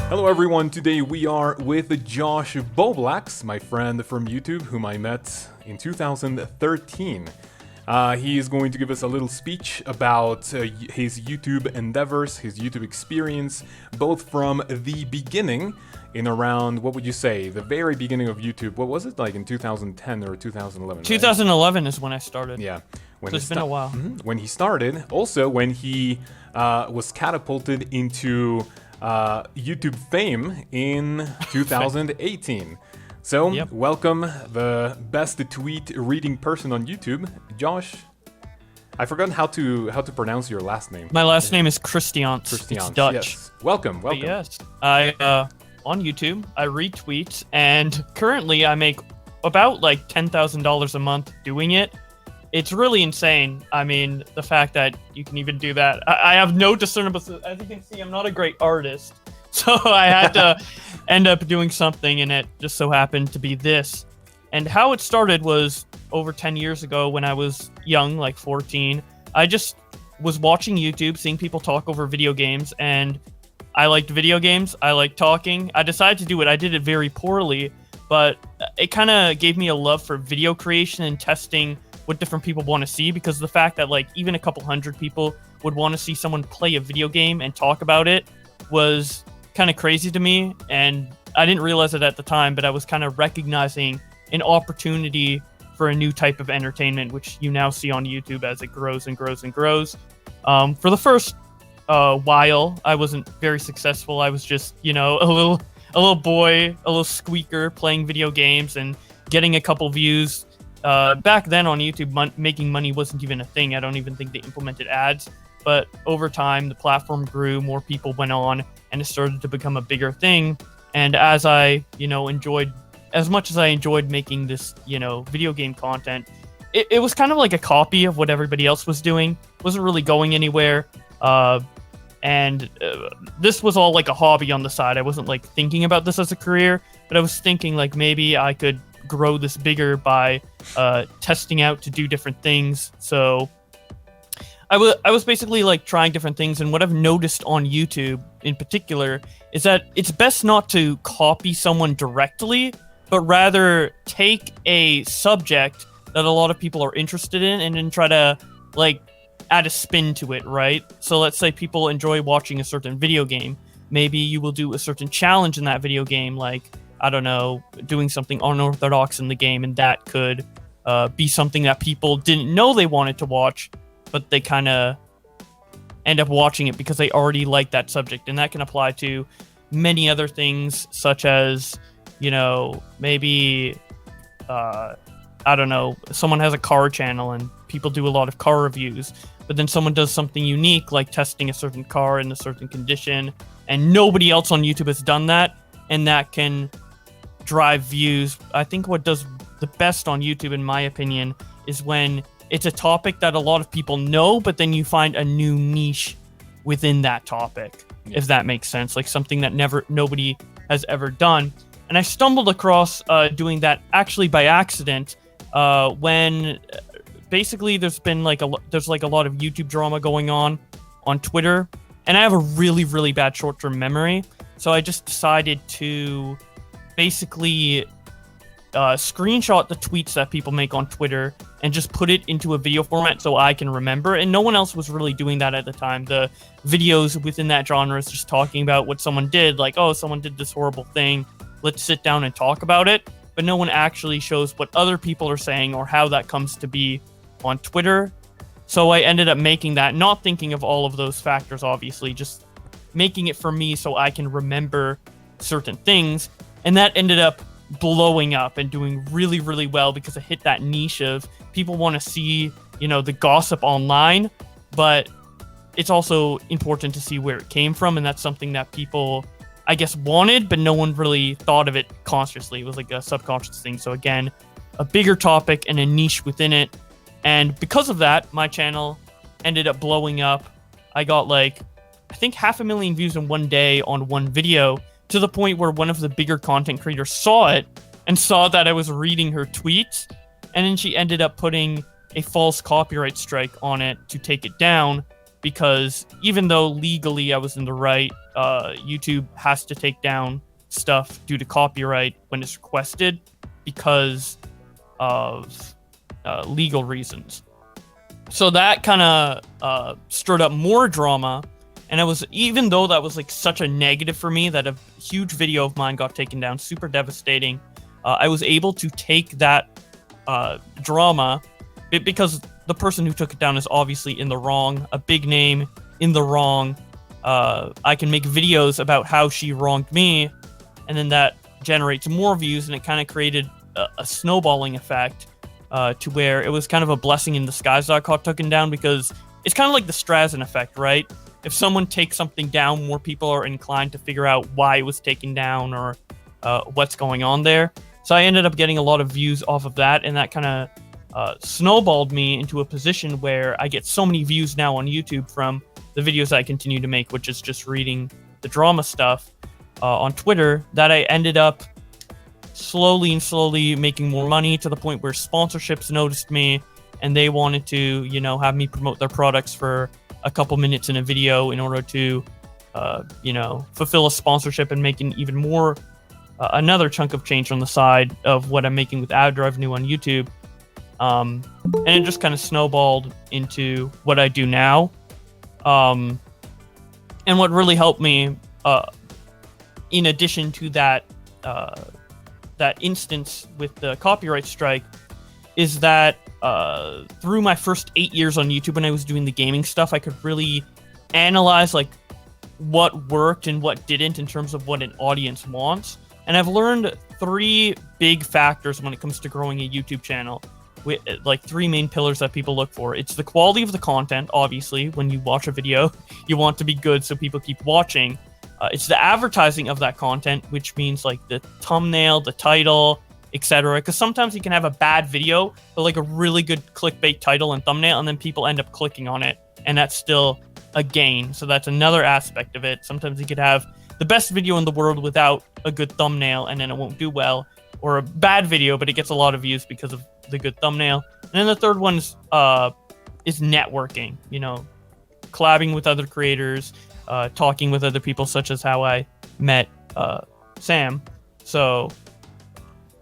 Hello everyone, today we are with Josh Bowblax, my friend from YouTube, whom I met in 2013. He is going to give us a little speech about his YouTube endeavors, his YouTube experience, both from the beginning, in around, what would you say, the very beginning of YouTube. What was it, like in 2010 or 2011? 2011 is when I started. Yeah. So it's been a while. When he started, also when he was catapulted into YouTube fame in 2018. So, Yep. Welcome the best tweet reading person on YouTube, Josh. I forgot how to pronounce your last name. My last name is Christiaanse. It's Christiaanse, Dutch. yes. Welcome. But yes, I on YouTube I read tweets, and currently I make about like $10,000 a month doing it. It's really insane. I mean, the fact that you can even do that. I have no discernible. As you can see, I'm not a great artist, so I had to end up doing something, and it just so happened to be this. And how it started was over 10 years ago when I was young, like 14. I just was watching YouTube, seeing people talk over video games, and I liked video games. I liked talking. I decided to do it. I did it very poorly, but it kind of gave me a love for video creation and testing what different people want to see, because the fact that like even a couple hundred people would want to see someone play a video game and talk about it was kind of crazy to me, and I didn't realize it at the time, but I was kind of recognizing an opportunity for a new type of entertainment, which you now see on YouTube as it grows and grows and grows. For the first while, I wasn't very successful. I was just, a little boy, a little squeaker playing video games and getting a couple views. Back then on YouTube, making money wasn't even a thing. I don't even think they implemented ads. But over time, the platform grew, more people went on, and it started to become a bigger thing. And as I, enjoyed, as much as I enjoyed making this, video game content, it was kind of like a copy of what everybody else was doing. It wasn't really going anywhere. And this was all like a hobby on the side. I wasn't like thinking about this as a career, but I was thinking like maybe I could grow this bigger by testing out to do different things. So I was basically like trying different things, and what I've noticed on YouTube in particular is that it's best not to copy someone directly, but rather take a subject that a lot of people are interested in and then try to like add a spin to it, right? So let's say people enjoy watching a certain video game. Maybe you will do a certain challenge in that video game, like, I don't know, doing something unorthodox in the game, and that could be something that people didn't know they wanted to watch, but they kind of end up watching it because they already like that subject. And that can apply to many other things, such as, maybe, I don't know, someone has a car channel and people do a lot of car reviews, but then someone does something unique, like testing a certain car in a certain condition, and nobody else on YouTube has done that, and that can drive views. I think what does the best on YouTube, in my opinion, is when it's a topic that a lot of people know, but then you find a new niche within that topic, if that makes sense, like something that nobody has ever done. And I stumbled across doing that actually by accident when basically there's a lot of YouTube drama going on Twitter, and I have a really, really bad short-term memory, so I just decided to basically screenshot the tweets that people make on Twitter and just put it into a video format so I can remember. And no one else was really doing that at the time. The videos within that genre is just talking about what someone did, like, oh, someone did this horrible thing, let's sit down and talk about it. But no one actually shows what other people are saying or how that comes to be on Twitter. So I ended up making that, not thinking of all of those factors, obviously, just making it for me so I can remember certain things. And that ended up blowing up and doing really, really well because it hit that niche of people want to see, the gossip online, but it's also important to see where it came from. And that's something that people, I guess, wanted, but no one really thought of it consciously. It was like a subconscious thing. So again, a bigger topic and a niche within it. And because of that, my channel ended up blowing up. I got I think 500,000 views in one day on one video, to the point where one of the bigger content creators saw it and saw that I was reading her tweets, and then she ended up putting a false copyright strike on it to take it down. because even though legally I was in the right, YouTube has to take down stuff due to copyright when it's requested because of legal reasons. So that kind of stirred up more drama, and even though that was like such a negative for me that a huge video of mine got taken down, super devastating, I was able to take that drama, because the person who took it down is obviously in the wrong, a big name in the wrong. I can make videos about how she wronged me, and then that generates more views, and it kind of created a snowballing effect to where it was kind of a blessing in disguise that I got taken down, because it's kind of like the Strazen effect, right? If someone takes something down, more people are inclined to figure out why it was taken down or what's going on there. So I ended up getting a lot of views off of that, and that kind of snowballed me into a position where I get so many views now on YouTube from the videos I continue to make, which is just reading the drama stuff on Twitter, that I ended up slowly making more money to the point where sponsorships noticed me and they wanted to, have me promote their products for a couple minutes in a video in order to, fulfill a sponsorship and making even more, another chunk of change on the side of what I'm making with ad revenue on YouTube. And it just kind of snowballed into what I do now. And what really helped me, in addition to that instance with the copyright strike, is that through my first 8 years on YouTube when I was doing the gaming stuff, I could really analyze like what worked and what didn't in terms of what an audience wants. And I've learned 3 big factors when it comes to growing a YouTube channel, with like 3 main pillars that people look for. It's the quality of the content. Obviously, when you watch a video, you want to be good so people keep watching. It's the advertising of that content, which means like the thumbnail, the title, etc. Because sometimes you can have a bad video, but like a really good clickbait title and thumbnail, and then people end up clicking on it, and that's still a gain. So that's another aspect of it. Sometimes you could have the best video in the world without a good thumbnail, and then it won't do well, or a bad video, but it gets a lot of views because of the good thumbnail. And then the third one is networking, collabing with other creators, talking with other people, such as how I met Sam. So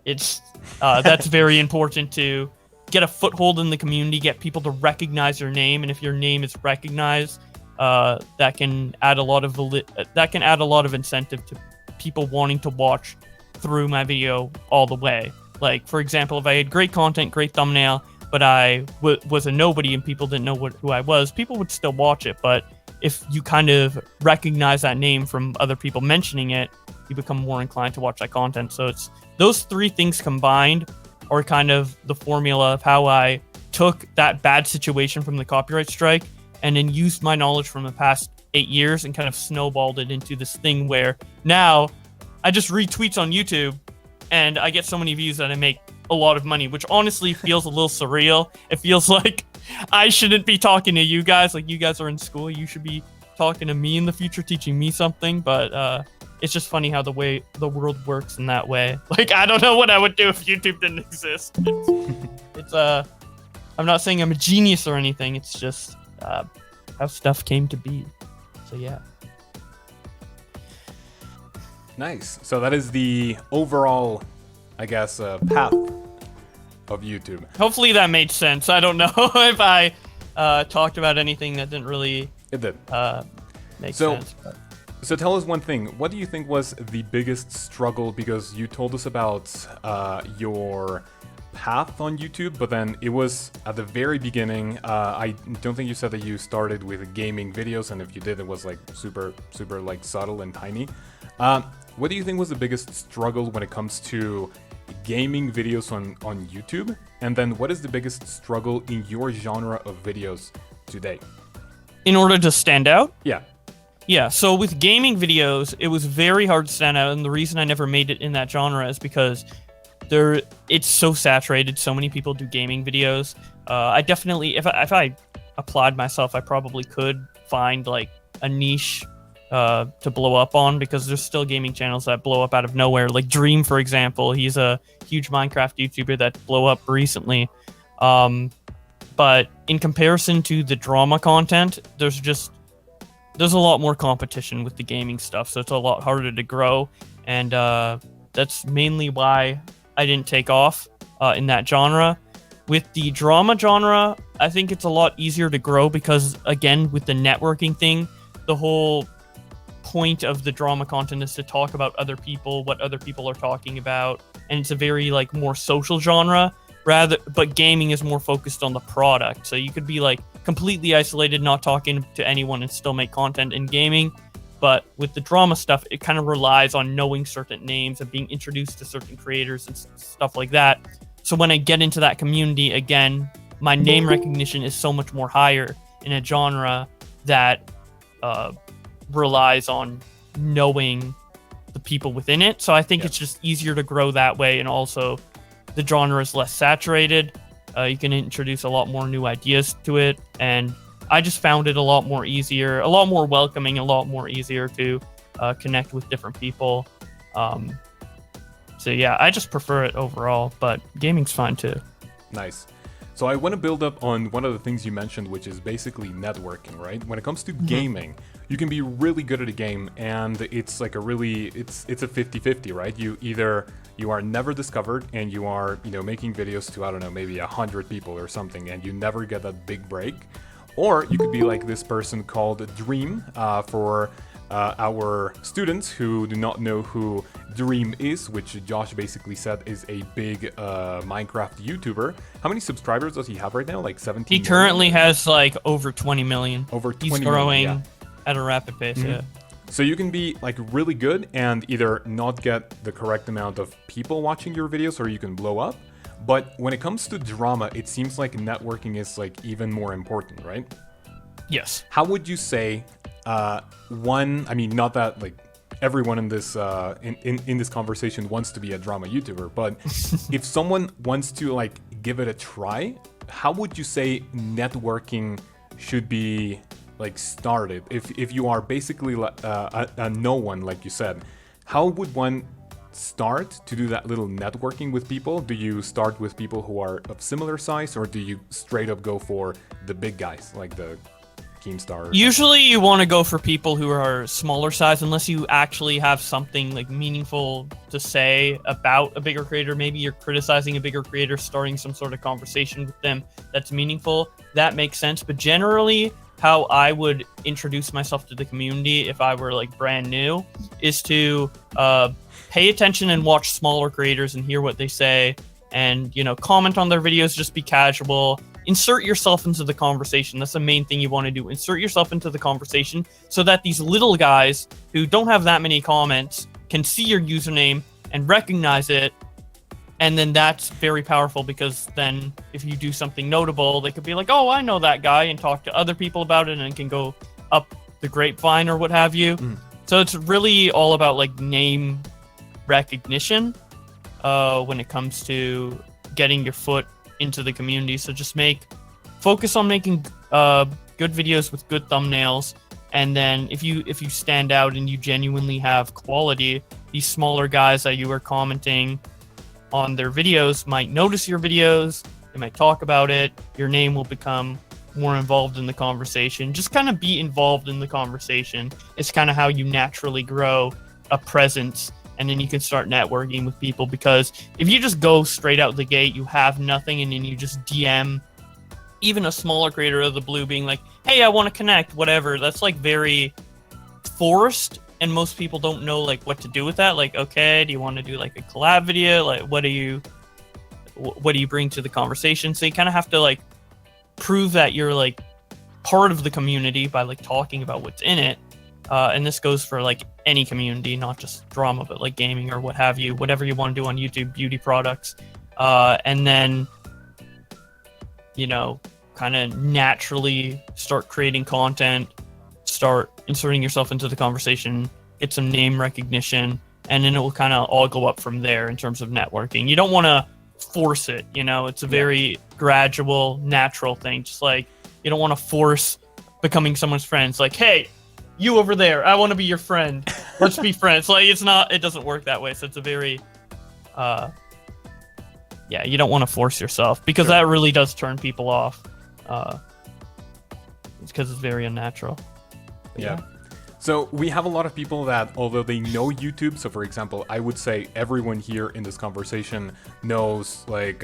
it's that's very important to get a foothold in the community, get people to recognize your name, and if your name is recognized, that can add a lot of incentive to people wanting to watch through my video all the way. Like, for example, if I had great content, great thumbnail, but I was a nobody and people didn't know who I was, people would still watch it. But if you kind of recognize that name from other people mentioning it, you become more inclined to watch that content. So it's those 3 things combined are kind of the formula of how I took that bad situation from the copyright strike and then used my knowledge from the past 8 years and kind of snowballed it into this thing where now I just read tweets on YouTube and I get so many views that I make a lot of money, which honestly feels a little surreal. It feels like I shouldn't be talking to you guys. Like, you guys are in school. You should be talking to me in the future, teaching me something. But it's just funny how the way the world works in that way. Like, I don't know what I would do if YouTube didn't exist. It's I'm not saying I'm a genius or anything. It's just how stuff came to be. So yeah. Nice. So that is the overall, I guess, path of YouTube. Hopefully that made sense. I don't know if I talked about anything that didn't really It did. make sense. But. So tell us one thing. What do you think was the biggest struggle? Because you told us about your path on YouTube, but then it was at the very beginning. I don't think you said that you started with gaming videos, and if you did, it was like super like subtle and tiny. What do you think was the biggest struggle when it comes to gaming videos on YouTube? And then what is the biggest struggle in your genre of videos today? In order to stand out? Yeah. Yeah, so with gaming videos, it was very hard to stand out, and the reason I never made it in that genre is because it's so saturated. So many people do gaming videos. I definitely, if I applied myself, I probably could find like a niche to blow up on, because there's still gaming channels that blow up out of nowhere. Like Dream, for example, he's a huge Minecraft YouTuber that blew up recently. but in comparison to the drama content, there's a lot more competition with the gaming stuff, so it's a lot harder to grow, and that's mainly why I didn't take off in that genre. With the drama genre, I think it's a lot easier to grow because, again, with the networking thing, the whole point of the drama content is to talk about other people, what other people are talking about, and it's a very like more social genre. But gaming is more focused on the product, so you could be like completely isolated, not talking to anyone, and still make content in gaming. But with the drama stuff, it kind of relies on knowing certain names and being introduced to certain creators and stuff like that. So when I get into that community again, my name recognition is so much more higher in a genre that relies on knowing the people within it. So I think it's just easier to grow that way, and also the genre is less saturated. You can introduce a lot more new ideas to it, and I just found it a lot more easier, a lot more welcoming, a lot more easier to connect with different people. So yeah, I just prefer it overall, but gaming's fine too. Nice. So I want to build up on one of the things you mentioned, which is basically networking, right? When it comes to gaming, you can be really good at a game, and it's like it's a 50-50, right? You are never discovered, and you are, making videos to, I don't know, maybe 100 people or something, and you never get that big break. Or you could be like this person called Dream, for our students who do not know who Dream is, which Josh basically said is a big Minecraft YouTuber. How many subscribers does he have right now? Like 17 He currently has like over 20 million. Over 20 He's growing at a rapid pace, yeah. So you can be like really good and either not get the correct amount of people watching your videos, or you can blow up. But when it comes to drama, it seems like networking is like even more important, right? Yes. How would you say not that like everyone in this in this conversation wants to be a drama YouTuber, but if someone wants to like give it a try, how would you say networking should be like started? If you are basically a no one, like you said, how would one start to do that little networking with people? Do you start with people who are of similar size, or do you straight up go for the big guys like the Keemstar? Usually you want to go for people who are smaller size, unless you actually have something like meaningful to say about a bigger creator. Maybe you're criticizing a bigger creator, starting some sort of conversation with them that's meaningful. That makes sense. But generally, how I would introduce myself to the community if I were like brand new is to pay attention and watch smaller creators and hear what they say, and comment on their videos. Just be casual. Insert yourself into the conversation. That's the main thing you want to do. Insert yourself into the conversation so that these little guys who don't have that many comments can see your username and recognize it. And then that's very powerful, because then if you do something notable, they could be like, oh, I know that guy, and talk to other people about it, and can go up the grapevine or what have you. So it's really all about like name recognition when it comes to getting your foot into the community. So just focus on making good videos with good thumbnails, and then if you stand out and you genuinely have quality, these smaller guys that you are commenting on their videos might notice your videos, they might talk about it, your name will become more involved in the conversation. Just kind of be involved in the conversation. It's kind of how you naturally grow a presence, and then you can start networking with people. Because if you just go straight out the gate, you have nothing, and then you just DM even a smaller creator of the blue being like, hey, I want to connect, whatever, that's like very forced, and most people don't know like what to do with that. Like, okay, do you want to do like a collab video? Like, what do you bring to the conversation? So you kind of have to like prove that you're like part of the community by like talking about what's in it. And this goes for like any community, not just drama, but like gaming or what have you, whatever you want to do on YouTube, beauty products. And then, kind of naturally start creating content, start inserting yourself into the conversation, get some name recognition, and then it will kind of all go up from there in terms of networking. You don't want to force it, it's a very gradual, natural thing. Just like you don't want to force becoming someone's friends. Like, hey, you over there, I want to be your friend. Let's be friends. Like, it doesn't work that way. So it's a very, you don't want to force yourself, because that really does turn people off. It's because it's very unnatural. But yeah. So we have a lot of people that, although they know YouTube, so for example, I would say everyone here in this conversation knows like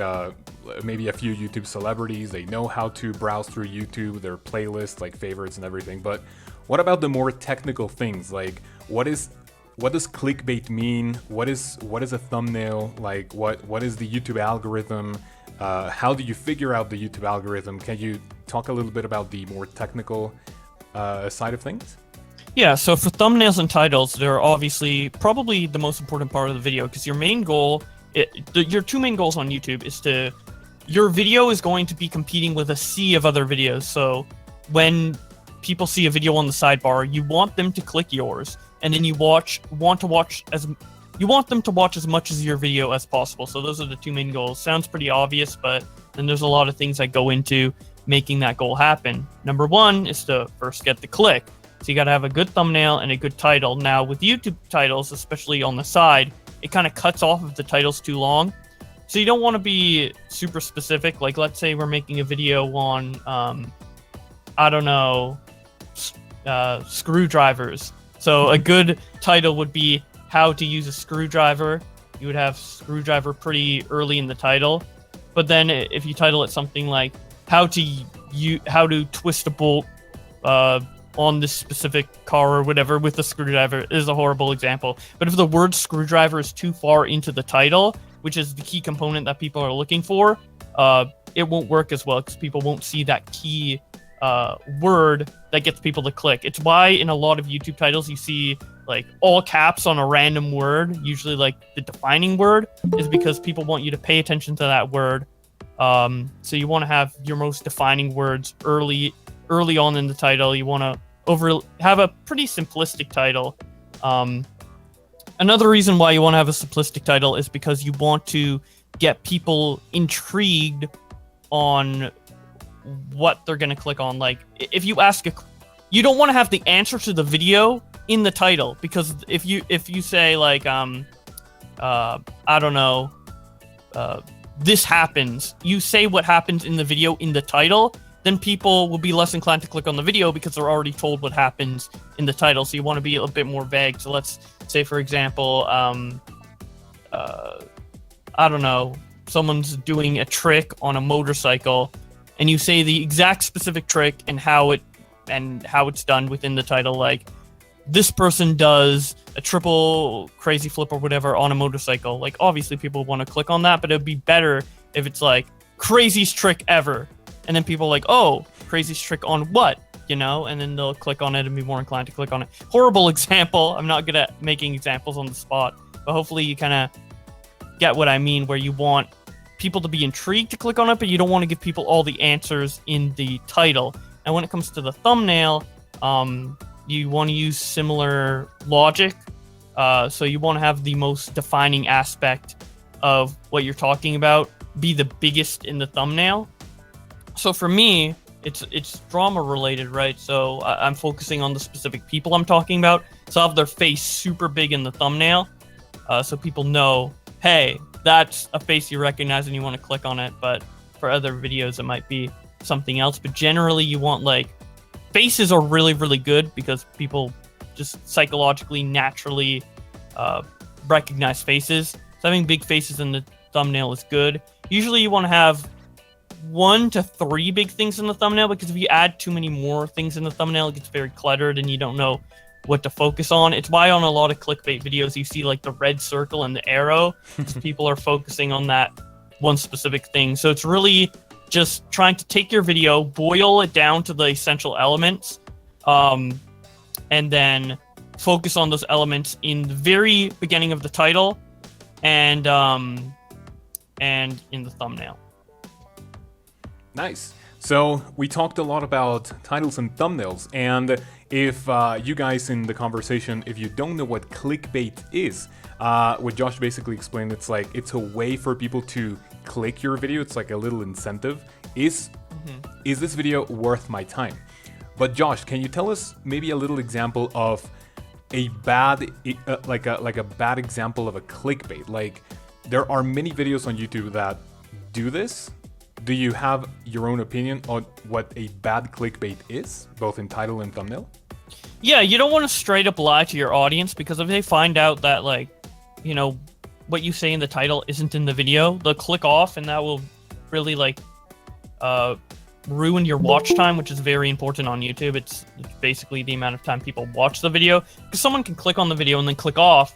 maybe a few YouTube celebrities. They know how to browse through YouTube, their playlists, like favorites and everything. But what about the more technical things? Like what does clickbait mean? What is a thumbnail? Like what is the YouTube algorithm? How do you figure out the YouTube algorithm? Can you talk a little bit about the more technical side of things? Yeah, so for thumbnails and titles, they're obviously probably the most important part of the video, because your main goal, your two main goals on YouTube is your video is going to be competing with a sea of other videos. So when people see a video on the sidebar, you want them to click yours, and then you want them to watch as much as your video as possible. So those are the two main goals. Sounds pretty obvious, but then there's a lot of things that go into making that goal happen. Number one is to first get the click. So you got to have a good thumbnail and a good title. Now with YouTube titles, especially on the side, it kind of cuts off if the title's too long. So you don't want to be super specific. Like let's say we're making a video on, I don't know, screwdrivers. So a good title would be how to use a screwdriver. You would have screwdriver pretty early in the title. But then if you title it something like how to twist a bolt on this specific car or whatever with a screwdriver is a horrible example. But if the word screwdriver is too far into the title, which is the key component that people are looking for, it won't work as well because people won't see that key word that gets people to click. It's why in a lot of YouTube titles you see like all caps on a random word, usually like the defining word, is because people want you to pay attention to that word. So you want to have your most defining words early on in the title. You want to have a pretty simplistic title. Another reason why you want to have a simplistic title is because you want to get people intrigued on what they're going to click on. Like if you ask you don't want to have the answer to the video in the title, because if you say like I don't know, this happens, you say what happens in the video in the title, then people will be less inclined to click on the video because they're already told what happens in the title. So you want to be a bit more vague. So let's say, for example, I don't know, someone's doing a trick on a motorcycle, and you say the exact specific trick and how it's done within the title. Like, this person does a triple crazy flip or whatever on a motorcycle. Like, obviously people want to click on that, but it'd be better if it's like craziest trick ever. And then people are like, oh, craziest trick on what? You know, and then they'll click on it and be more inclined to click on it. Horrible example. I'm not good at making examples on the spot, but hopefully you kind of get what I mean, where you want people to be intrigued to click on it, but you don't want to give people all the answers in the title. And when it comes to the thumbnail, you want to use similar logic. So you want to have the most defining aspect of what you're talking about be the biggest in the thumbnail. So for me, it's drama related, right? So I'm focusing on the specific people I'm talking about. So I'll have their face super big in the thumbnail, so people know, hey, that's a face you recognize and you want to click on it. But for other videos, it might be something else. But generally, you want like faces are really, really good because people just psychologically, naturally recognize faces. So having big faces in the thumbnail is good. Usually, you want to have 1 to 3 big things in the thumbnail, because if you add too many more things in the thumbnail, it gets very cluttered and you don't know what to focus on. It's why on a lot of clickbait videos you see like the red circle and the arrow, because people are focusing on that one specific thing. So it's really just trying to take your video, boil it down to the essential elements, and then focus on those elements in the very beginning of the title and in the thumbnail. Nice. So we talked a lot about titles and thumbnails, and if you guys in the conversation, if you don't know what clickbait is, what Josh basically explained, it's a way for people to click your video. It's like a little incentive. Is this video worth my time? But Josh, can you tell us maybe a little example of a bad, like a bad example of a clickbait? Like, there are many videos on YouTube that do this, do you have your own opinion on what a bad clickbait is, both in title and thumbnail? Yeah, you don't want to straight up lie to your audience, because if they find out that, like, you know, what you say in the title isn't in the video, they'll click off, and that will really, like, ruin your watch time, which is very important on YouTube. It's basically the amount of time people watch the video, because someone can click on the video and then click off,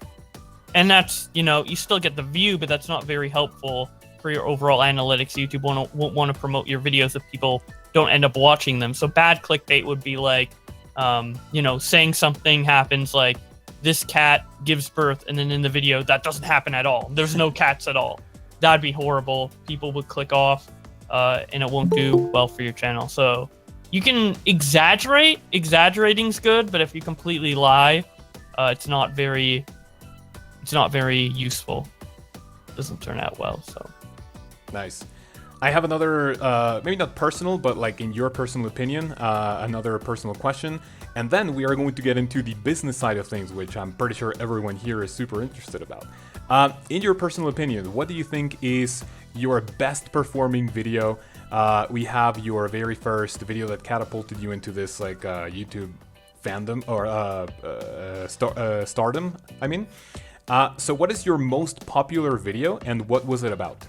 and that's, you know, you still get the view, but that's not very helpful for your overall analytics. YouTube won't want to promote your videos if people don't end up watching them. So bad clickbait would be like, you know, saying something happens, like this cat gives birth, and then in the video that doesn't happen at all. There's no cats at all. That'd be horrible. People would click off, and it won't do well for your channel. So you can exaggerate. Exaggerating's good, but if you completely lie, it's not very useful. It doesn't turn out well. So nice. I have another, maybe not personal, but like in your personal opinion, another personal question. And then we are going to get into the business side of things, which I'm pretty sure everyone here is super interested about. In your personal opinion, what do you think is your best performing video? We have your very first video that catapulted you into this like YouTube fandom or stardom, I mean. So what is your most popular video and what was it about?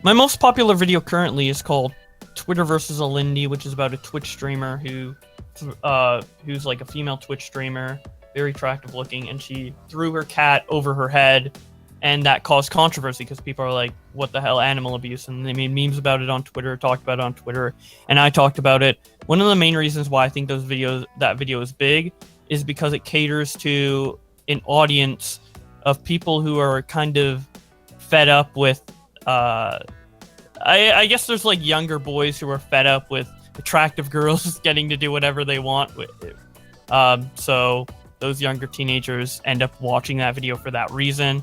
my most popular video currently is called Twitter versus a Lindy, which is about a Twitch streamer who's like a female Twitch streamer, very attractive looking, and she threw her cat over her head, and that caused controversy because people are like, what the hell, animal abuse? And they made memes about it on Twitter, talked about it on Twitter, and I talked about it. One of the main reasons why I think that video is big is because it caters to an audience of people who are kind of fed up with, I guess there's like younger boys who are fed up with attractive girls getting to do whatever they want with it. So those younger teenagers end up watching that video for that reason.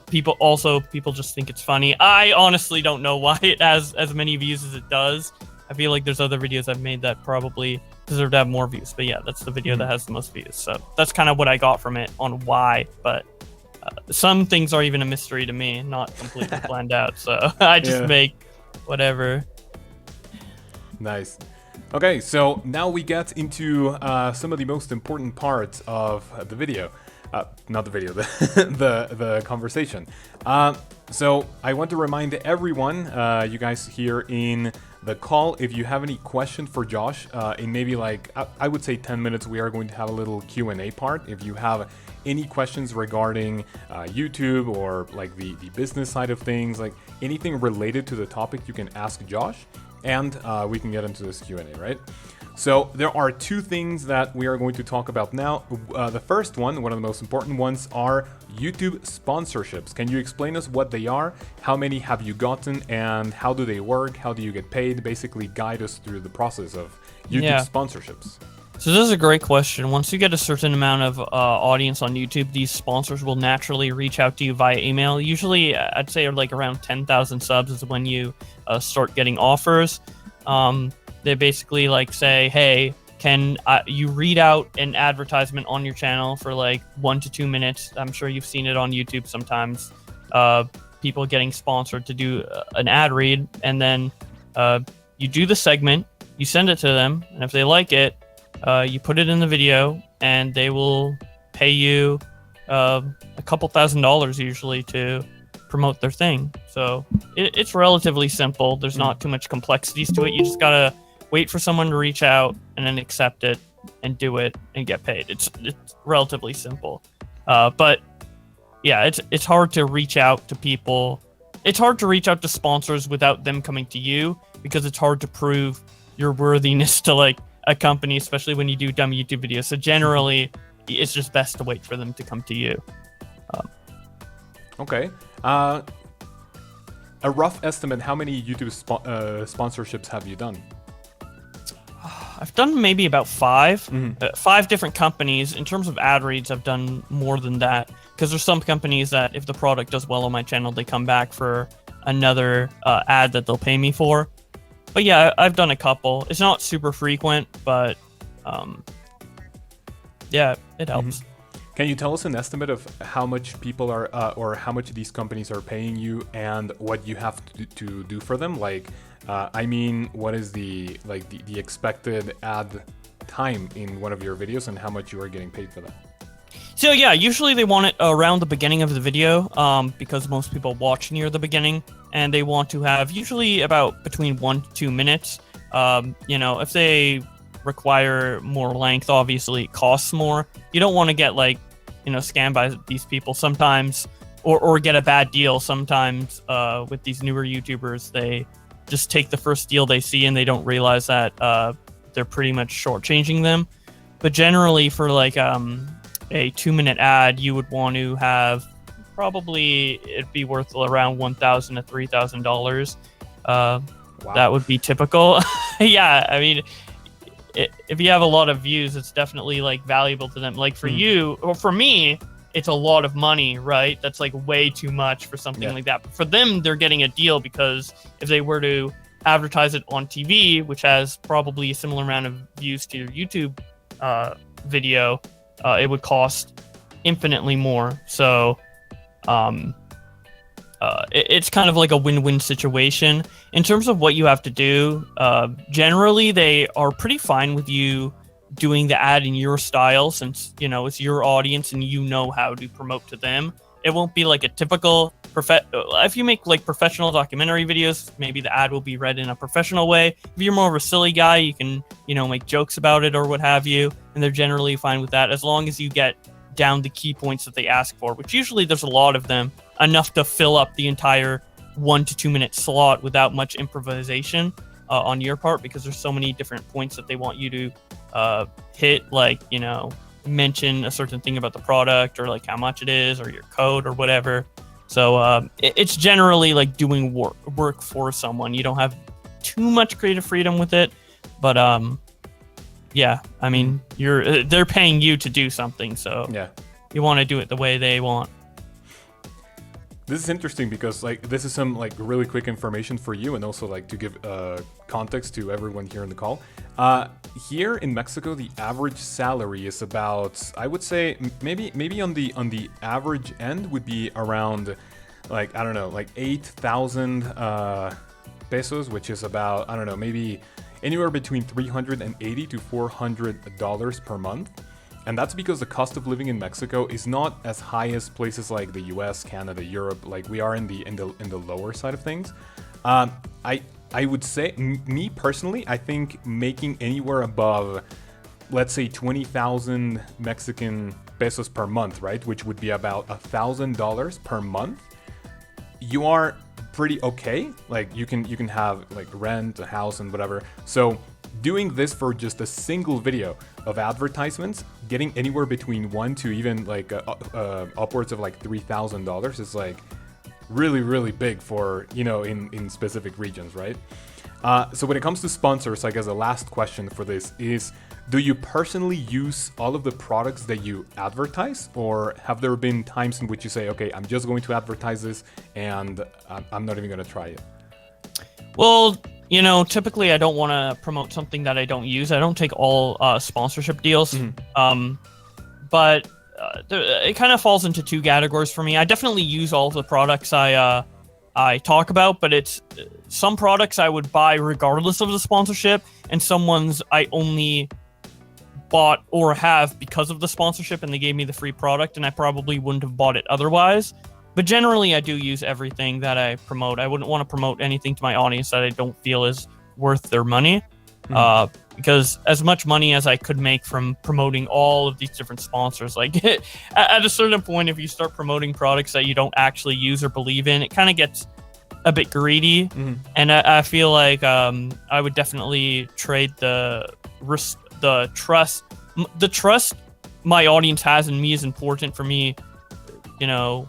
People just think it's funny. I honestly don't know why it has as many views as it does. I feel like there's other videos I've made that probably deserve to have more views. But yeah, that's the video that has the most views. So that's kind of what I got from it on why. But some things are even a mystery to me, not completely planned out. So I just make whatever. Nice. Okay, so now we get into some of the most important parts of the video. Not the video, the conversation. So I want to remind everyone, you guys here in the call, if you have any questions for Josh, in maybe like, I would say 10 minutes, we are going to have a little Q&A part. If you have any questions regarding YouTube or like the business side of things, like anything related to the topic, you can ask Josh, and we can get into this Q&A, right? So there are two things that we are going to talk about now. The first one of the most important ones, are YouTube sponsorships. Can you explain us what they are? How many have you gotten and how do they work? How do you get paid? Basically guide us through the process of YouTube sponsorships. So this is a great question. Once you get a certain amount of audience on YouTube, these sponsors will naturally reach out to you via email. Usually, I'd say like around 10,000 subs is when you start getting offers. They basically like say, hey, can you read out an advertisement on your channel for like 1 to 2 minutes? I'm sure you've seen it on YouTube sometimes. People getting sponsored to do an ad read, and then you do the segment, you send it to them, and if they like it, you put it in the video, and they will pay you a couple $1,000s usually to promote their thing. So it's relatively simple. There's not too much complexities to it. You just gotta wait for someone to reach out and then accept it and do it and get paid. It's relatively simple. But yeah, it's hard to reach out to people. It's hard to reach out to sponsors without them coming to you, because it's hard to prove your worthiness to like a company, especially when you do dumb YouTube videos. So generally, it's just best to wait for them to come to you. Okay. A rough estimate, how many YouTube sponsorships have you done? I've done maybe about 5. 5 different companies. In terms of ad reads, I've done more than that, because there's some companies that if the product does well on my channel, they come back for another ad that they'll pay me for. But yeah, I've done a couple. It's not super frequent, but yeah, it helps. Can you tell us an estimate of how much people are, or how much these companies are paying you, and what you have to do for them? Like, I mean, what is the expected ad time in one of your videos, and how much you are getting paid for that? So yeah, usually they want it around the beginning of the video, because most people watch near the beginning, and they want to have usually about between 1 to 2 minutes. You know, if they require more length, obviously it costs more. You don't want to get like, you know, scammed by these people sometimes, or get a bad deal sometimes. With these newer YouTubers, they just take the first deal they see and they don't realize that they're pretty much shortchanging them. But generally, for like a 2-minute ad, you would want to have probably it'd be worth around $1,000 to $3,000. Wow. That would be typical. Yeah, I mean, if you have a lot of views, it's definitely like valuable to them. Like for you or for me, it's a lot of money, right? That's like way too much for something like that. But for them, they're getting a deal, because if they were to advertise it on TV, which has probably a similar amount of views to your YouTube video, it would cost infinitely more. So it's kind of like a win-win situation. In terms of what you have to do, generally they are pretty fine with you doing the ad in your style, since, you know, it's your audience and you know how to promote to them. It won't be like a typical if you make like professional documentary videos, maybe the ad will be read in a professional way. If you're more of a silly guy, you can, you know, make jokes about it or what have you, and they're generally fine with that, as long as you get down the key points that they ask for, which usually there's a lot of them, enough to fill up the entire 1 to 2 minute slot without much improvisation on your part, because there's so many different points that they want you to hit, like, you know, mention a certain thing about the product, or like how much it is, or your code, or whatever. So it's generally like doing work for someone. You don't have too much creative freedom with it, but yeah, I mean, they're paying you to do something, so yeah, you want to do it the way they want. This is interesting because like this is some like really quick information for you, and also like to give context to everyone here in the call. Here in Mexico, the average salary is about, I would say maybe on the average end would be around like, I don't know, like 8,000 pesos, which is about, I don't know, maybe anywhere between $380 to $400 per month. And that's because the cost of living in Mexico is not as high as places like the US, Canada, Europe. Like we are in the lower side of things. I would say, me personally, I think making anywhere above, let's say 20,000 Mexican pesos per month, right, which would be about $1,000 per month, you are pretty okay. Like you can have like rent, a house, and whatever. So doing this for just a single video of advertisements, getting anywhere between 1 to even like upwards of like $3,000 is like really, really big for, you know, in specific regions, right? So when it comes to sponsors, I guess the last question for this is, do you personally use all of the products that you advertise, or have there been times in which you say, okay, I'm just going to advertise this and I'm not even going to try it? Well, you know, typically I don't want to promote something that I don't use. I don't take all sponsorship deals. But it kind of falls into two categories for me. I definitely use all of the products I talk about, but it's some products I would buy regardless of the sponsorship, and some ones I only bought or have because of the sponsorship, and they gave me the free product, and I probably wouldn't have bought it otherwise. But generally, I do use everything that I promote. I wouldn't want to promote anything to my audience that I don't feel is worth their money. Because as much money as I could make from promoting all of these different sponsors, like at a certain point, if you start promoting products that you don't actually use or believe in, it kind of gets a bit greedy. And I feel like I would definitely trade the trust. The trust my audience has in me is important for me, you know,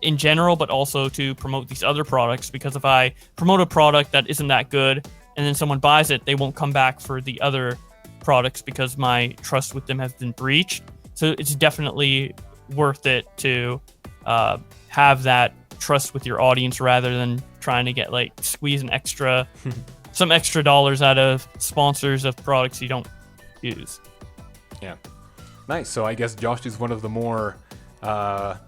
in general, but also to promote these other products, because if I promote a product that isn't that good and then someone buys it, they won't come back for the other products because my trust with them has been breached. So it's definitely worth it to have that trust with your audience, rather than trying to get like squeeze some extra dollars out of sponsors of products you don't use. Yeah. Nice. So I guess Josh is one of the more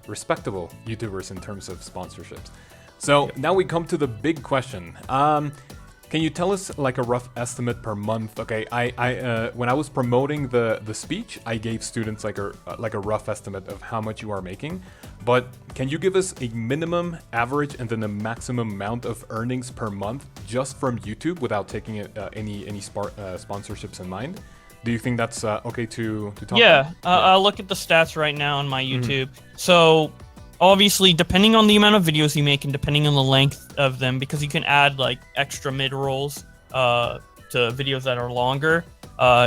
respectable YouTubers in terms of sponsorships. So now we come to the big question. Can you tell us like a rough estimate per month? Okay, I when I was promoting the speech, I gave students like a rough estimate of how much you are making. But can you give us a minimum, average, and then a maximum amount of earnings per month just from YouTube without taking any sponsorships in mind? Do you think that's okay to talk about? I'll look at the stats right now on my YouTube. So obviously, depending on the amount of videos you make and depending on the length of them, because you can add like extra mid-rolls to videos that are longer,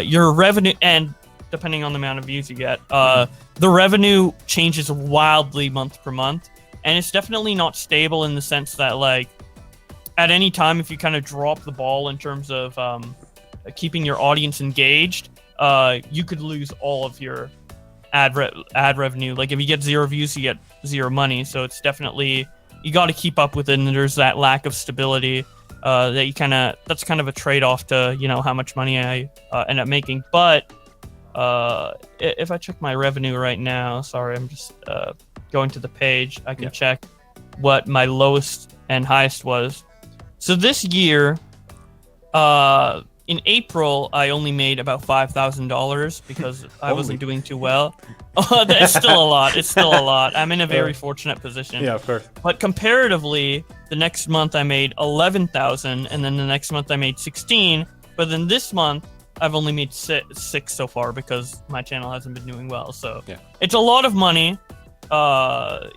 your revenue, and depending on the amount of views you get, the revenue changes wildly month per month. And it's definitely not stable in the sense that like at any time, if you kind of drop the ball in terms of keeping your audience engaged, you could lose all of your ad revenue. Like if you get 0 views, you get 0 money. So it's definitely, you got to keep up with it, and there's that lack of stability that you that's kind of a trade-off to, you know, how much money I end up making. But if I check my revenue right now, sorry, I'm just going to the page, I can check what my lowest and highest was. So this year, in April, I only made about $5,000 because I wasn't doing too well. It's still a lot. It's still a lot. I'm in a very fortunate position. Yeah, of course. But comparatively, the next month I made 11,000, and then the next month I made 16. But then this month I've only made six so far because my channel hasn't been doing well. So it's a lot of money,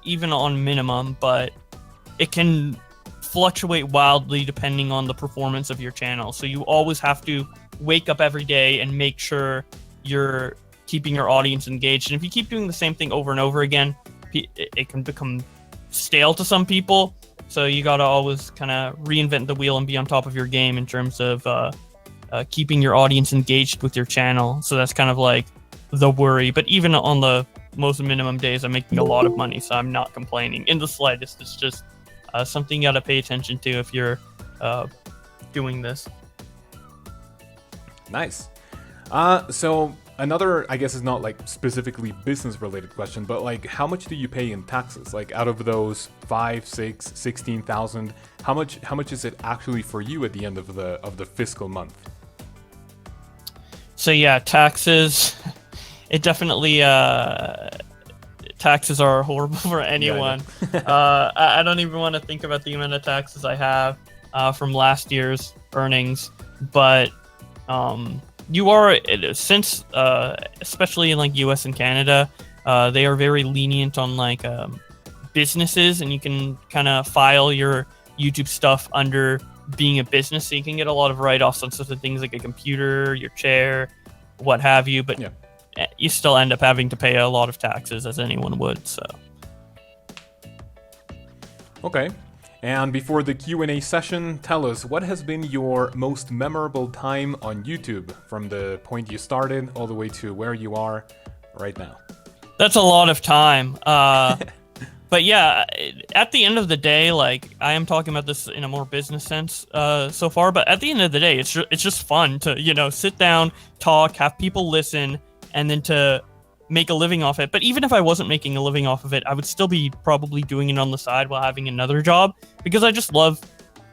even on minimum, but it can fluctuate wildly depending on the performance of your channel. So you always have to wake up every day and make sure you're keeping your audience engaged. And if you keep doing the same thing over and over again, it can become stale to some people. So you got to always kind of reinvent the wheel and be on top of your game in terms of keeping your audience engaged with your channel. So that's kind of like the worry. But even on the most minimum days, I'm making a lot of money, so I'm not complaining in the slightest. It's just something you got to pay attention to if you're doing this. Nice. So another, I guess, is not like specifically business related question, but like how much do you pay in taxes? Like out of those 5, 6, 16,000, how much is it actually for you at the end of the fiscal month? So yeah, taxes. It definitely taxes are horrible for anyone. I don't even want to think about the amount of taxes I have from last year's earnings, but you are, since especially in like US and Canada, they are very lenient on like businesses, and you can kind of file your YouTube stuff under being a business, so you can get a lot of write-offs on such things like a computer, your chair, what have you, but you still end up having to pay a lot of taxes, as anyone would. So okay. And before the Q&A session, tell us, what has been your most memorable time on YouTube from the point you started all the way to where you are right now? That's a lot of time. But yeah, at the end of the day, like, I am talking about this in a more business sense so far, but at the end of the day, it's just fun to, you know, sit down, talk, have people listen, and then to make a living off it. But even if I wasn't making a living off of it, I would still be probably doing it on the side while having another job, because I just love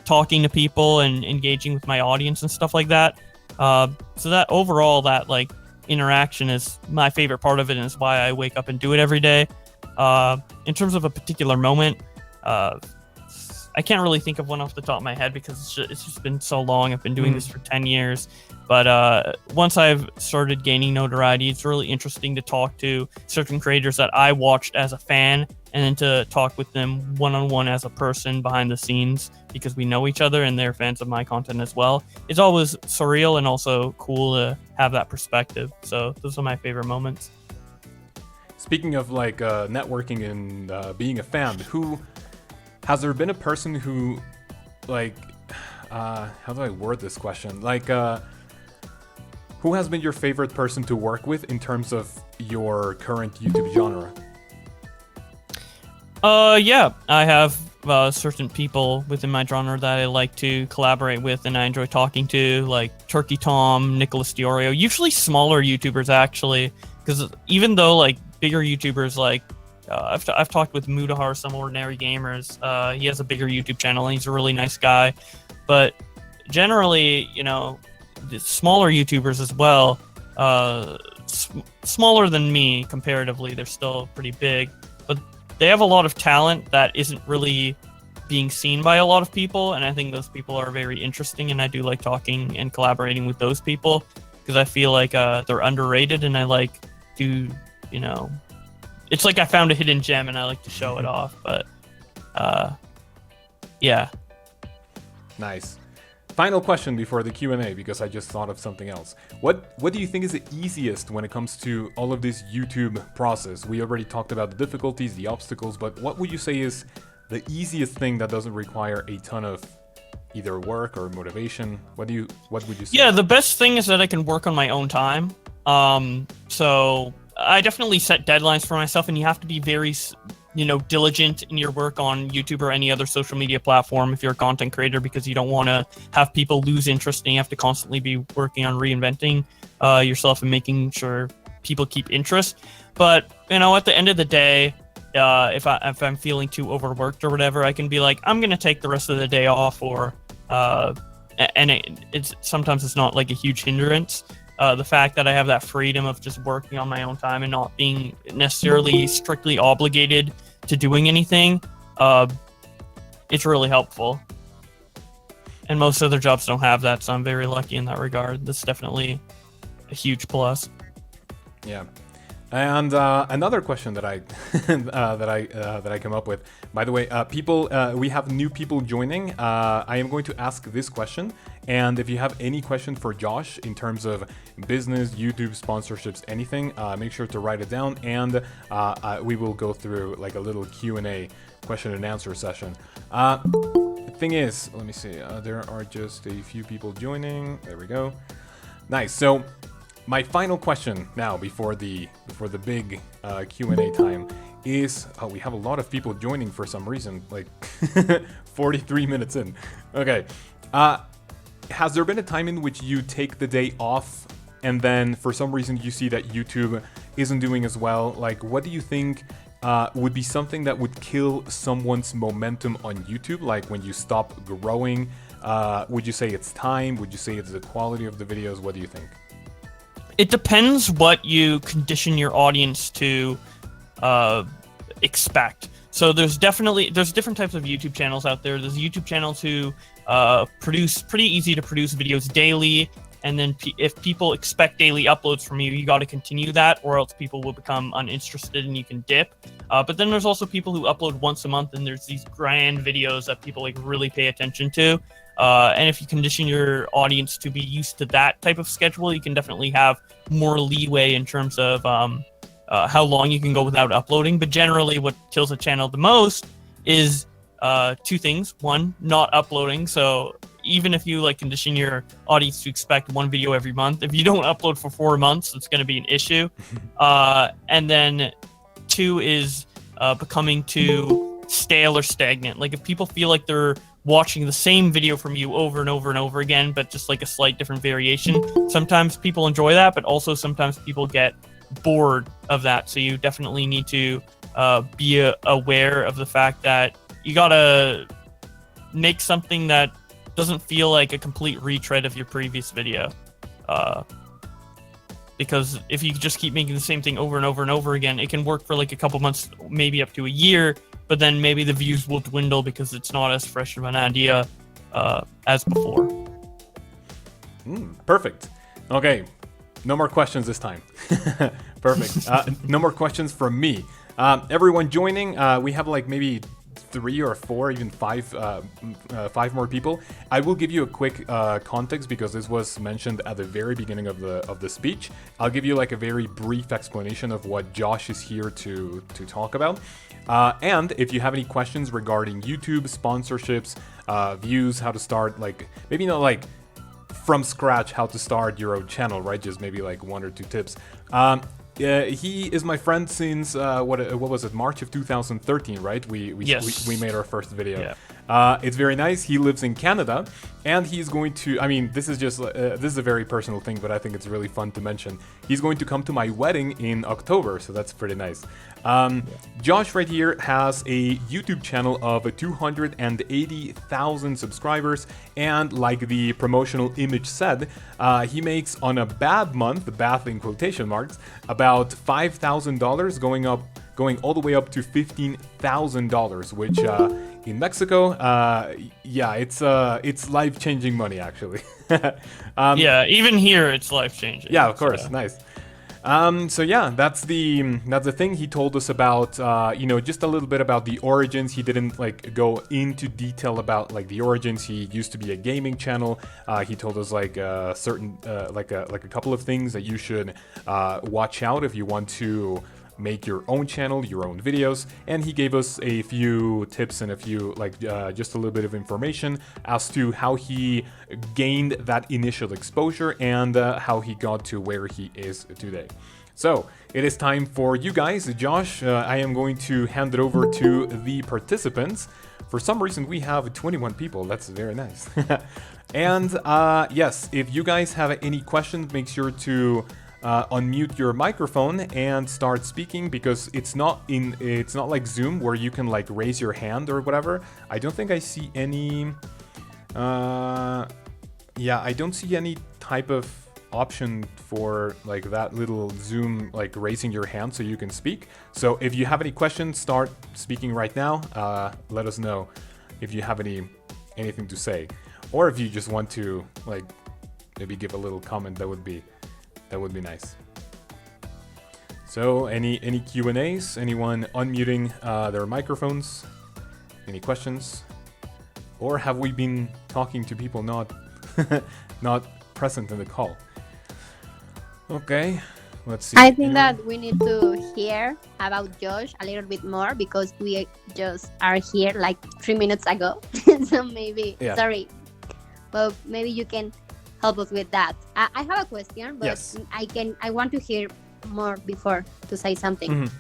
talking to people and engaging with my audience and stuff like that. So that overall, that like interaction is my favorite part of it, and is why I wake up and do it every day. In terms of a particular moment, I can't really think of one off the top of my head because it's just been so long. I've been doing this for 10 years. But once I've started gaining notoriety, it's really interesting to talk to certain creators that I watched as a fan, and then to talk with them one-on-one as a person behind the scenes, because we know each other and they're fans of my content as well. It's always surreal and also cool to have that perspective. So those are my favorite moments. Speaking of like networking and being a fan, has there been a person who, like, how do I word this question? Like, who has been your favorite person to work with in terms of your current YouTube genre? Yeah, I have certain people within my genre that I like to collaborate with and I enjoy talking to, like Turkey Tom, Nicholas Diorio, usually smaller YouTubers actually. because even though like bigger YouTubers like I've talked with Mudahar, Some Ordinary Gamers. He has a bigger YouTube channel and he's a really nice guy, but generally, you know, the smaller YouTubers as well, smaller than me comparatively, they're still pretty big, but they have a lot of talent that isn't really being seen by a lot of people, and I think those people are very interesting, and I do like talking and collaborating with those people because I feel like they're underrated, and I like to, you know, it's like I found a hidden gem and I like to show it off. But yeah. Nice. Final question before the Q&A, because I just thought of something else. What do you think is the easiest when it comes to all of this YouTube process? We already talked about the difficulties, the obstacles, but what would you say is the easiest thing that doesn't require a ton of either work or motivation? What would you say? Yeah, the best thing is that I can work on my own time. So I definitely set deadlines for myself, and you have to be very, you know, diligent in your work on YouTube or any other social media platform if you're a content creator, because you don't want to have people lose interest, and you have to constantly be working on reinventing yourself and making sure people keep interest. But, you know, at the end of the day, if I'm feeling too overworked or whatever, I can be like, I'm gonna take the rest of the day off, or and it's sometimes it's not like a huge hindrance. The fact that I have that freedom of just working on my own time and not being necessarily strictly obligated to doing anything, it's really helpful. And most other jobs don't have that, so I'm very lucky in that regard. That's definitely a huge plus. Yeah. And another question that I that I come up with. By the way, people, we have new people joining. I am going to ask this question, and if you have any question for Josh in terms of business, YouTube, sponsorships, anything, make sure to write it down, and we will go through like a little Q&A, question and answer session. The thing is, let me see. There are just a few people joining. There we go. Nice. So my final question now, before the big Q&A time, is we have a lot of people joining for some reason, like 43 minutes in. Okay, has there been a time in which you take the day off and then for some reason you see that YouTube isn't doing as well? Like, what do you think would be something that would kill someone's momentum on YouTube? Like when you stop growing, would you say it's time? Would you say it's the quality of the videos? What do you think? It depends what you condition your audience to expect. So there's different types of YouTube channels out there. There's YouTube channels who produce pretty easy to produce videos daily, and then if people expect daily uploads from you, you got to continue that, or else people will become uninterested and you can dip. But then there's also people who upload once a month, and there's these grand videos that people like really pay attention to. And if you condition your audience to be used to that type of schedule, you can definitely have more leeway in terms of how long you can go without uploading. But generally, what kills a channel the most is two things. One, not uploading. So even if you like condition your audience to expect one video every month, if you don't upload for 4 months, it's going to be an issue. And then two is becoming too stale or stagnant. Like if people feel like they're watching the same video from you over and over and over again, but just like a slight different variation, sometimes people enjoy that, but also sometimes people get bored of that. So you definitely need to be aware of the fact that you gotta make something that doesn't feel like a complete retread of your previous video. Because if you just keep making the same thing over and over and over again, it can work for like a couple months, maybe up to a year, but then maybe the views will dwindle because it's not as fresh of an idea as before. Perfect. Okay, no more questions this time. Perfect. No more questions from me. Everyone joining, we have like maybe 3 or 4, even 5 more people. I will give you a quick context because this was mentioned at the very beginning of the speech. I'll give you like a very brief explanation of what Josh is here to talk about. And if you have any questions regarding YouTube, sponsorships, views, how to start, like maybe not like from scratch how to start your own channel, right? Just maybe like 1 or 2 tips. He is my friend since what was it, March of 2013, right? We Yes. we made our first video. It's very nice. He lives in Canada, and he's going to. I mean, this is just this is a very personal thing, but I think it's really fun to mention. He's going to come to my wedding in October, so that's pretty nice. Josh right here has a YouTube channel of 280,000 subscribers, and like the promotional image said, he makes on a bad month, the bad in quotation marks, about $5,000, going all the way up to $15,000, which in Mexico, yeah, it's life-changing money actually. Yeah, even here it's life-changing. Yeah, of course, nice. So yeah, that's the thing. He told us about, just a little bit about the origins. He didn't like go into detail about like the origins. He used to be a gaming channel. He told us like certain like a couple of things that you should watch out if you want to make your own channel, your own videos, and he gave us a few tips and a few just a little bit of information as to how he gained that initial exposure and how he got to where he is today. So it is time for you guys. Josh, I am going to hand it over to the participants. For some reason we have 21 people. That's very nice. And yes, if you guys have any questions, make sure to unmute your microphone and start speaking, because it's not like Zoom where you can like raise your hand or whatever. I don't think I see any I don't see any type of option for like that little Zoom like raising your hand so you can speak. So if you have any questions, start speaking right now. Let us know if you have anything to say, or if you just want to like maybe give a little comment. That would be nice. So any Q&As? Anyone unmuting their microphones? Any questions? Or have we been talking to people not present in the call? Okay, let's see. I think that we need to hear about Josh a little bit more, because we just are here like 3 minutes ago. So maybe, yeah. Sorry, but maybe you can help us with that. I have a question, but yes. I want to hear more before to say something. Mm-hmm.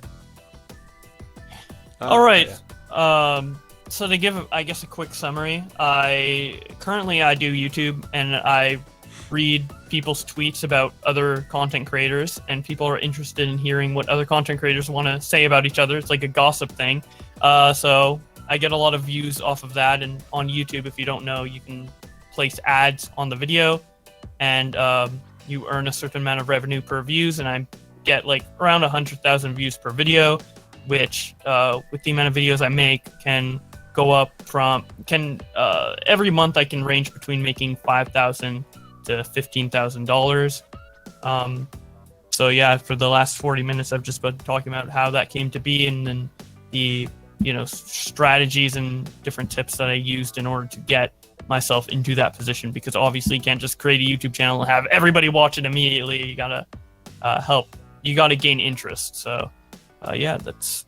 All right. Yeah. So to give, I guess, a quick summary, I do YouTube, and I read people's tweets about other content creators, and people are interested in hearing what other content creators want to say about each other. It's like a gossip thing. So I get a lot of views off of that, and on YouTube, if you don't know, you can place ads on the video, and you earn a certain amount of revenue per views, and I get like around 100,000 views per video, which with the amount of videos I make can go up from every month I can range between making $5,000 to $15,000. So yeah, for the last 40 minutes I've just been talking about how that came to be, and then the strategies and different tips that I used in order to get myself into that position, because obviously you can't just create a YouTube channel and have everybody watch it immediately. You gotta gain interest. So yeah, that's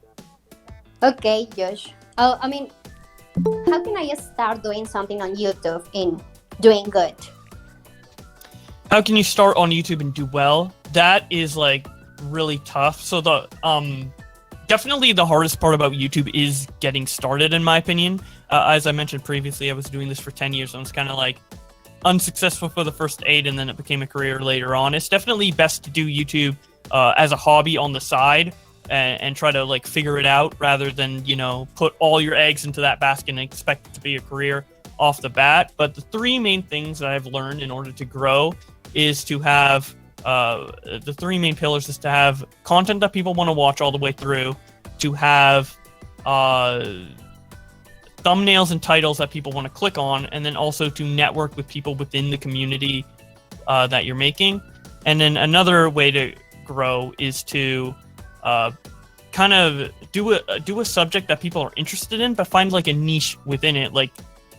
Okay, Josh. I mean, how can I start doing something on YouTube and doing good? how can you start on YouTube and do well? That is like really tough. So the definitely the hardest part about YouTube is getting started, in my opinion. As I mentioned previously, I was doing this for 10 years and I was kind of like unsuccessful for the first 8, and then it became a career later on. It's definitely best to do YouTube as a hobby on the side and try to like figure it out, rather than, you know, put all your eggs into that basket and expect it to be a career off the bat. But the 3 main things that I've learned in order to grow is to have the 3 main pillars is to have content that people want to watch all the way through, to have thumbnails and titles that people want to click on, and then also to network with people within the community that you're making. And then another way to grow is to kind of do a subject that people are interested in, but find like a niche within it. Like,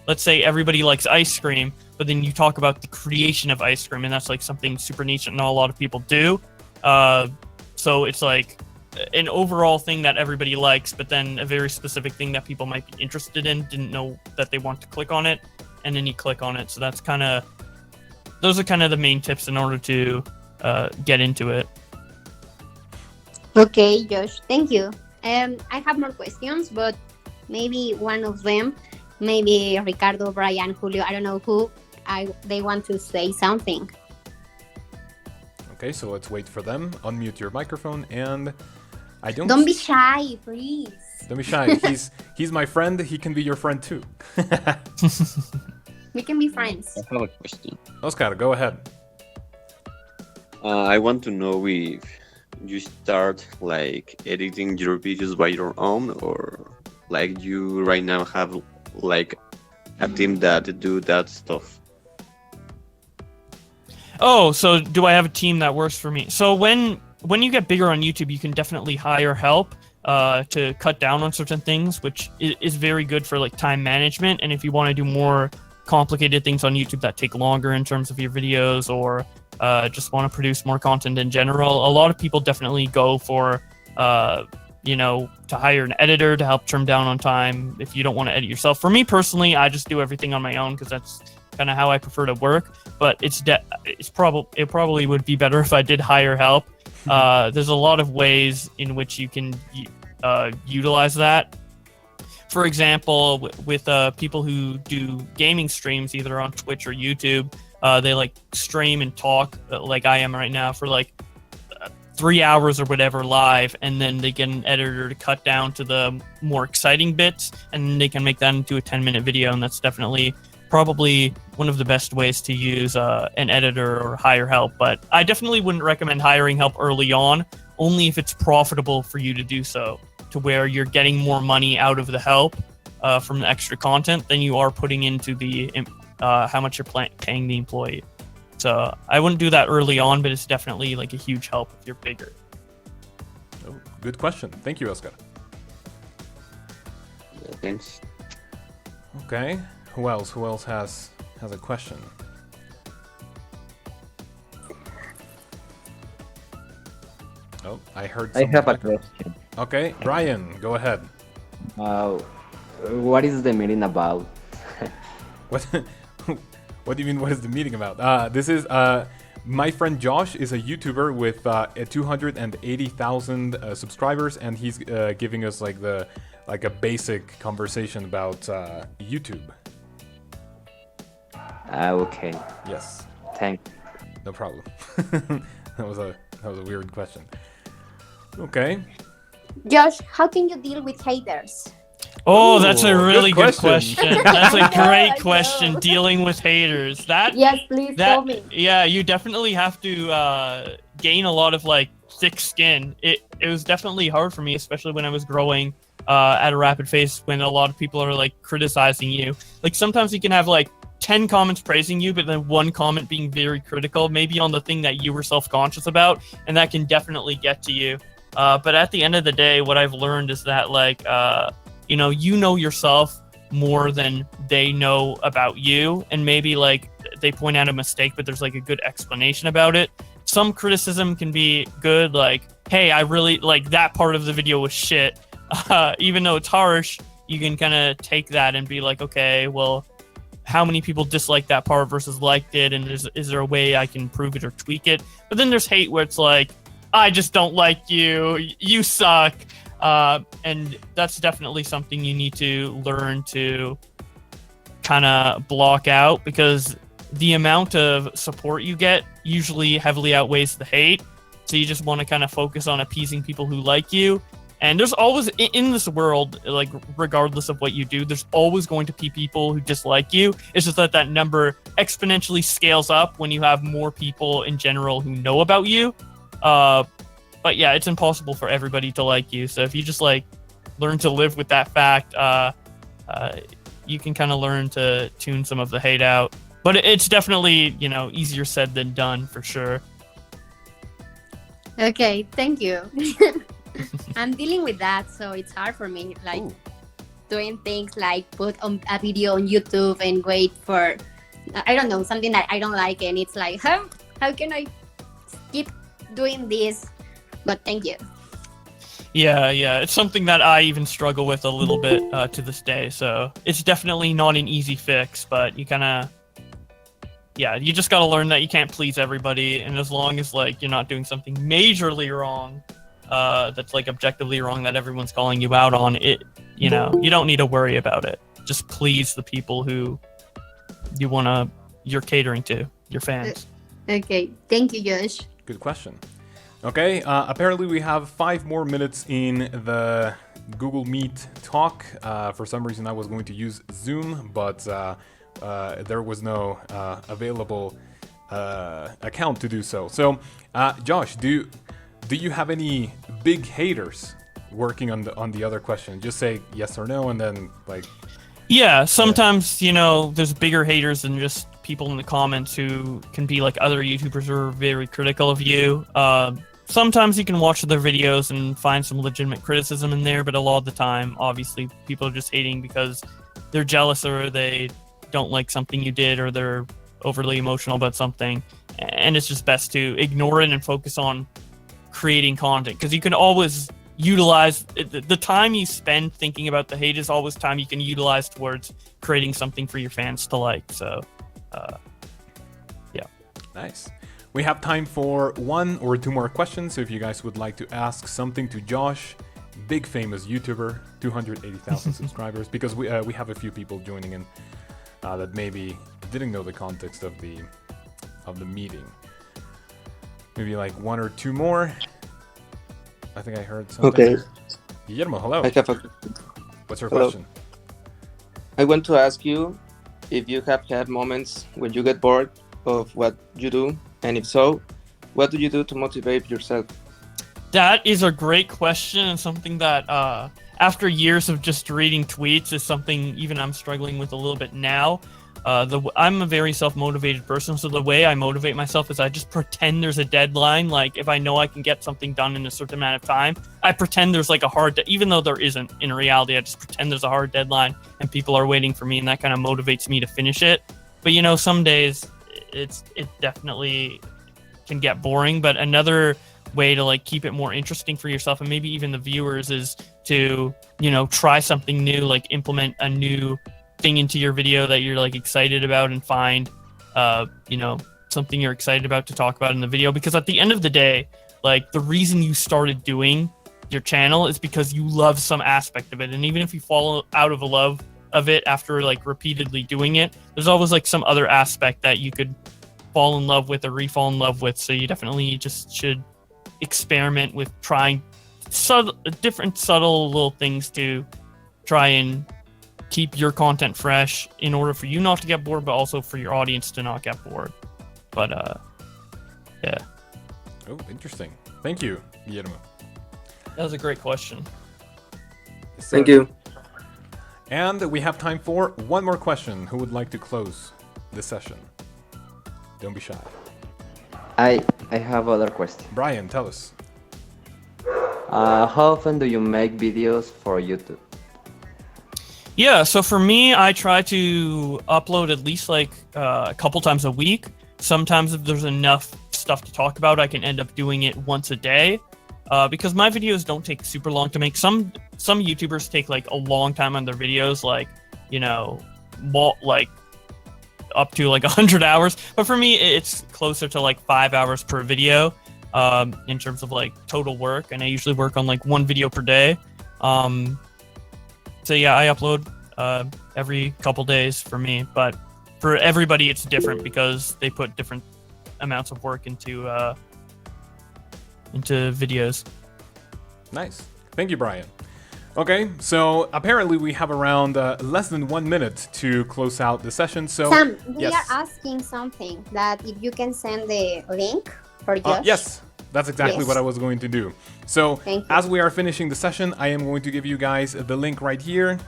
let's say everybody likes ice cream, but then you talk about the creation of ice cream, and that's like something super niche that not a lot of people do. So it's like an overall thing that everybody likes, but then a very specific thing that people might be interested in, didn't know that they want to click on it, and then you click on it. So that's those are kind of the main tips in order to get into it. Okay, Josh, thank you. I have more questions, but maybe one of them maybe Ricardo, Brian, Julio, I don't know who, they want to say something. Okay, so let's wait for them. Unmute your microphone, and I don't. Don't be shy, please. Don't be shy. He's my friend. He can be your friend too. We can be friends. I have a question. Oscar, go ahead. I want to know if you start like editing your videos by your own, or like you right now have like a team that do that stuff. Oh, so do I have a team that works for me? So when you get bigger on YouTube, you can definitely hire help to cut down on certain things, which is very good for like time management. And if you want to do more complicated things on YouTube that take longer in terms of your videos, or just want to produce more content in general, a lot of people definitely go for to hire an editor to help trim down on time if you don't want to edit yourself. For me personally, I just do everything on my own because that's kind of how I prefer to work. But it probably would be better if I did hire help. There's a lot of ways in which you can utilize that. For example, with people who do gaming streams, either on Twitch or YouTube, they like stream and talk like I am right now for like 3 hours or whatever live, and then they get an editor to cut down to the more exciting bits, and then they can make that into a 10-minute video. And that's definitely probably one of the best ways to use an editor or hire help. But I definitely wouldn't recommend hiring help early on, only if it's profitable for you to do so, to where you're getting more money out of the help from the extra content than you are putting into the how much you're paying the employee. So I wouldn't do that early on, but it's definitely like a huge help if you're bigger. Oh, good question. Thank you, Oscar. Yeah, thanks. Okay. Who else? Who else has a question? Oh, I heard. I have a background. question. Okay, Brian, go ahead. What is the meeting about? What? What do you mean? What is the meeting about? This is my friend Josh is a YouTuber with 280,000 subscribers, and he's giving us like a basic conversation about YouTube. Okay. Yes. Thanks. No problem. That was a weird question. Okay. Josh, how can you deal with haters? Oh, that's a really good good question. question. That's a great I question. know. Dealing with haters. Yes, please tell me. Yeah, you definitely have to gain a lot of like thick skin. It was definitely hard for me, especially when I was growing at a rapid pace, when a lot of people are like criticizing you. Like sometimes you can have like 10 comments praising you, but then one comment being very critical, maybe on the thing that you were self-conscious about, and that can definitely get to you. But at the end of the day, what I've learned is that like you know yourself more than they know about you, and maybe like they point out a mistake, but there's like a good explanation about it. Some criticism can be good, like, hey, I really like that part of the video was shit. Even though it's harsh, you can kind of take that and be like, okay, well, how many people disliked that part versus liked it, and is there a way I can improve it or tweak it? But then there's hate where it's like, I just don't like you, you suck. And that's definitely something you need to learn to kind of block out, because the amount of support you get usually heavily outweighs the hate. So you just want to kind of focus on appeasing people who like you. And there's always, in this world, like regardless of what you do, there's always going to be people who dislike you. It's just that number exponentially scales up when you have more people in general who know about you. But yeah, it's impossible for everybody to like you. So if you just like learn to live with that fact, you can kind of learn to tune some of the hate out. But it's definitely, easier said than done for sure. Okay, thank you. I'm dealing with that, so it's hard for me, like doing things like put on a video on YouTube and wait for, I don't know, something that I don't like, and it's like, how can I keep doing this? But thank you. Yeah, it's something that I even struggle with a little bit to this day. So it's definitely not an easy fix, but you kind of, you just got to learn that you can't please everybody. And as long as like you're not doing something majorly wrong, that's like objectively wrong that everyone's calling you out on, it, you don't need to worry about it. just please the people who you're catering to, your fans. Okay, thank you, Josh. Good question. Okay, apparently we have 5 more minutes in the Google Meet talk. For some reason I was going to use Zoom, but there was no available account to do so. So, Josh, do you have any big haters working on the other question? Just say yes or no, and then like. Yeah, sometimes there's bigger haters than just people in the comments who can be like other YouTubers who are very critical of you. Sometimes you can watch their videos and find some legitimate criticism in there, but a lot of the time, obviously, people are just hating because they're jealous or they don't like something you did or they're overly emotional about something. And it's just best to ignore it and focus on creating content, because you can always utilize the time you spend thinking about the hate is always time you can utilize towards creating something for your fans to like. So, yeah. Nice. We have time for 1 or 2 more questions, so if you guys would like to ask something to Josh, big famous YouTuber, 280,000 subscribers, because we have a few people joining in that maybe didn't know the context of the meeting. Maybe like 1 or 2 more. I think I heard something. Okay. Guillermo, hello. I have a What's your Hello. question? I want to ask you if you have had moments when you get bored of what you do, and if so, what do you do to motivate yourself? That is a great question, and something that after years of just reading tweets is something even I'm struggling with a little bit now. I'm a very self-motivated person, so the way I motivate myself is I just pretend there's a deadline. Like, if I know I can get something done in a certain amount of time, I pretend there's like a hard even though there isn't in reality. I just pretend there's a hard deadline and people are waiting for me, and that kind of motivates me to finish it. But some days it definitely can get boring, but another way to like keep it more interesting for yourself and maybe even the viewers is to try something new, like implement a new thing into your video that you're like excited about, and find something you're excited about to talk about in the video. Because at the end of the day, like, the reason you started doing your channel is because you love some aspect of it, and even if you fall out of love of it after like repeatedly doing it, there's always like some other aspect that you could fall in love with or re-fall in love with. So you definitely just should experiment with trying different subtle little things to try and keep your content fresh in order for you not to get bored, but also for your audience to not get bored. But yeah. Oh, interesting. Thank you, Guillermo. That was a great question. Thank you. And we have time for 1 more question. Who would like to close this session? Don't be shy. I have other question. Brian, tell us. How often do you make videos for YouTube? Yeah, so for me, I try to upload at least like a couple times a week. Sometimes if there's enough stuff to talk about, I can end up doing it once a day. Because my videos don't take super long to make. Some YouTubers take like a long time on their videos, like like up to like 100 hours. But for me, it's closer to like 5 hours per video in terms of like total work. And I usually work on like 1 video per day. So yeah, I upload every couple days for me. But for everybody, it's different because they put different amounts of work into videos. Nice. Thank you, Brian. Okay, so apparently we have around less than 1 minute to close out the session. So Sam, we yes. are asking something, that if you can send the link for Josh. Yes, that's exactly Yes. what I was going to do. So Thank you. as we are finishing the session, I am going to give you guys the link right here.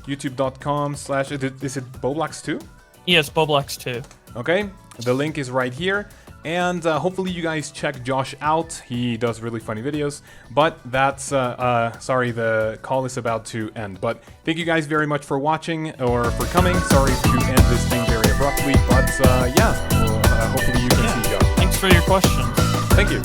youtube.com/ is it Bowblax 2? Yes, Bowblax too. Okay, the link is right here. And hopefully you guys check Josh out. He does really funny videos. But that's, sorry, the call is about to end. But thank you guys very much for watching or for coming. Sorry to end this thing very abruptly. But yeah, well, hopefully you can see Josh. Thanks for your questions. Thank you.